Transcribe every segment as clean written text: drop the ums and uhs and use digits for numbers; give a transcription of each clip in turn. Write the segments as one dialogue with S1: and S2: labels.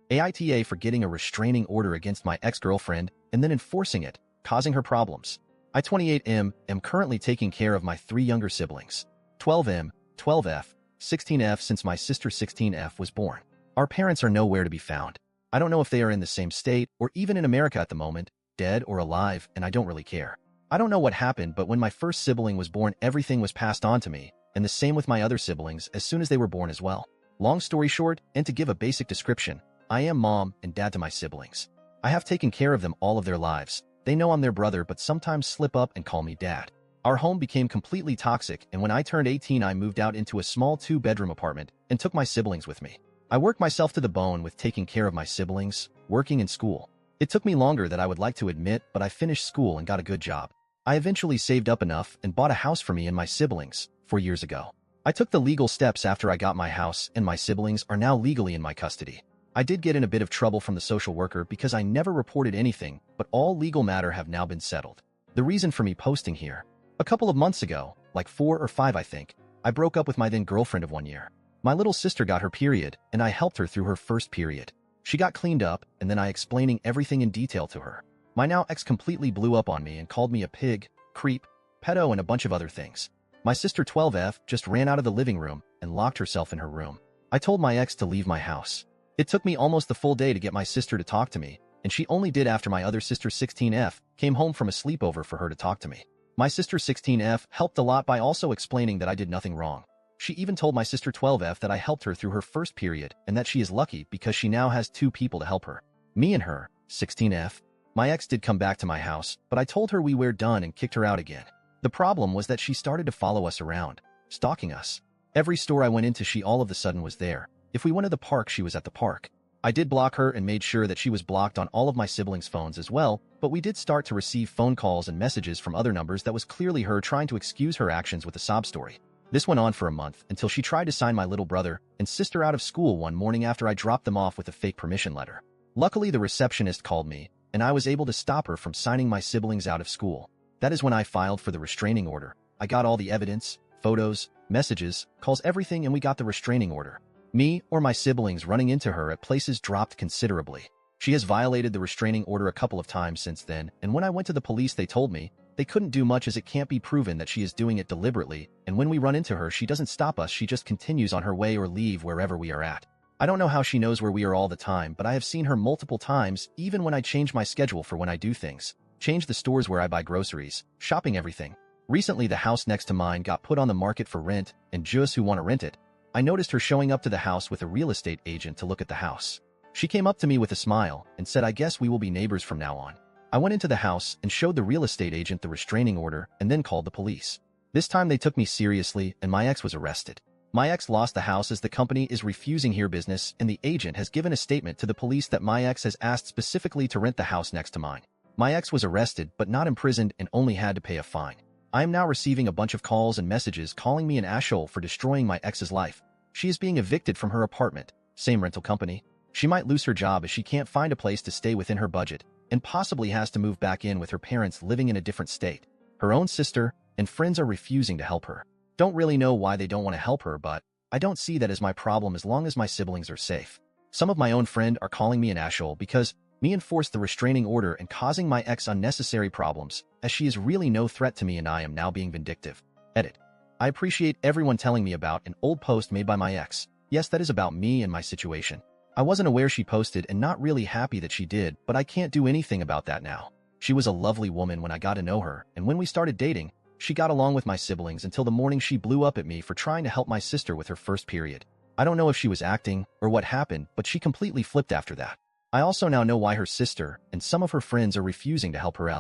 S1: AITA for getting a restraining order against my ex-girlfriend and then enforcing it, causing her problems. I, 28M, am currently taking care of my 3 younger siblings, 12M, 12F, 16F since my sister 16F was born. Our parents are nowhere to be found. I don't know if they are in the same state or even in America at the moment, dead or alive, and I don't really care. I don't know what happened, but when my first sibling was born, everything was passed on to me, and the same with my other siblings as soon as they were born as well. Long story short, and to give a basic description, I am mom and dad to my siblings. I have taken care of them all of their lives. They know I'm their brother but sometimes slip up and call me dad. Our home became completely toxic, and when I turned 18 I moved out into a small 2-bedroom apartment and took my siblings with me. I worked myself to the bone with taking care of my siblings, working in school. It took me longer than I would like to admit, but I finished school and got a good job. I eventually saved up enough and bought a house for me and my siblings 4 years ago. I took the legal steps after I got my house, and my siblings are now legally in my custody. I did get in a bit of trouble from the social worker because I never reported anything, but all legal matter have now been settled. The reason for me posting here: a couple of months ago, like 4 or 5 I think, I broke up with my then girlfriend of 1 year. My little sister got her period, and I helped her through her first period. She got cleaned up, and then I explaining everything in detail to her. My now ex completely blew up on me and called me a pig, creep, pedo, and a bunch of other things. My sister 12F just ran out of the living room and locked herself in her room. I told my ex to leave my house. It took me almost the full day to get my sister to talk to me, and she only did after my other sister 16F came home from a sleepover for her to talk to me. My sister 16F helped a lot by also explaining that I did nothing wrong. She even told my sister 12F that I helped her through her first period and that she is lucky because she now has 2 people to help her. Me and her, 16F. My ex did come back to my house, but I told her we were done and kicked her out again. The problem was that she started to follow us around, stalking us. Every store I went into, she all of a sudden was there. If we went to the park, she was at the park. I did block her and made sure that she was blocked on all of my siblings' phones as well, but we did start to receive phone calls and messages from other numbers that was clearly her trying to excuse her actions with a sob story. This went on for a month until she tried to sign my little brother and sister out of school one morning after I dropped them off with a fake permission letter. Luckily, the receptionist called me, and I was able to stop her from signing my siblings out of school. That is when I filed for the restraining order. I got all the evidence, photos, messages, calls, everything, and we got the restraining order. Me or my siblings running into her at places dropped considerably. She has violated the restraining order a couple of times since then, and when I went to the police they told me they couldn't do much as it can't be proven that she is doing it deliberately, and when we run into her she doesn't stop us, she just continues on her way or leave wherever we are at. I don't know how she knows where we are all the time, but I have seen her multiple times, even when I change my schedule for when I do things. Change the stores where I buy groceries, shopping, everything. Recently the house next to mine got put on the market for rent, and just who want to rent it. I noticed her showing up to the house with a real estate agent to look at the house. She came up to me with a smile and said, "I guess we will be neighbors from now on." I went into the house and showed the real estate agent the restraining order and then called the police. This time they took me seriously and my ex was arrested. My ex lost the house as the company is refusing her business, and the agent has given a statement to the police that my ex has asked specifically to rent the house next to mine. My ex was arrested but not imprisoned and only had to pay a fine. I am now receiving a bunch of calls and messages calling me an asshole for destroying my ex's life. She is being evicted from her apartment, same rental company. She might lose her job as she can't find a place to stay within her budget, and possibly has to move back in with her parents living in a different state. Her own sister and friends are refusing to help her. Don't really know why they don't want to help her, but I don't see that as my problem as long as my siblings are safe. Some of my own friend are calling me an asshole because me enforced the restraining order and causing my ex unnecessary problems, as she is really no threat to me and I am now being vindictive. Edit. I appreciate everyone telling me about an old post made by my ex. Yes, that is about me and my situation. I wasn't aware she posted and not really happy that she did, but I can't do anything about that now. She was a lovely woman when I got to know her, and when we started dating, she got along with my siblings until the morning she blew up at me for trying to help my sister with her first period. I don't know if she was acting or what happened, but she completely flipped after that. I also now know why her sister and some of her friends are refusing to help her.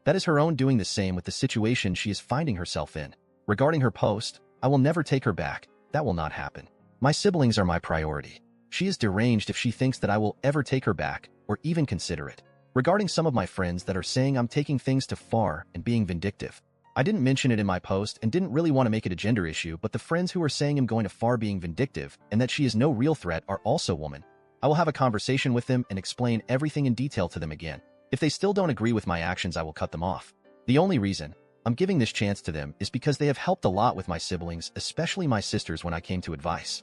S1: That is her own doing the same with the situation she is finding herself in. Regarding her post, I will never take her back. That will not happen. My siblings are my priority. She is deranged if she thinks that I will ever take her back or even consider it. Regarding some of my friends that are saying I'm taking things too far and being vindictive, I didn't mention it in my post and didn't really want to make it a gender issue, but the friends who are saying I'm going too far being vindictive and that she is no real threat are also women. I will have a conversation with them and explain everything in detail to them again. If they still don't agree with my actions, I will cut them off. The only reason I'm giving this chance to them is because they have helped a lot with my siblings, especially my sisters when I came to advice.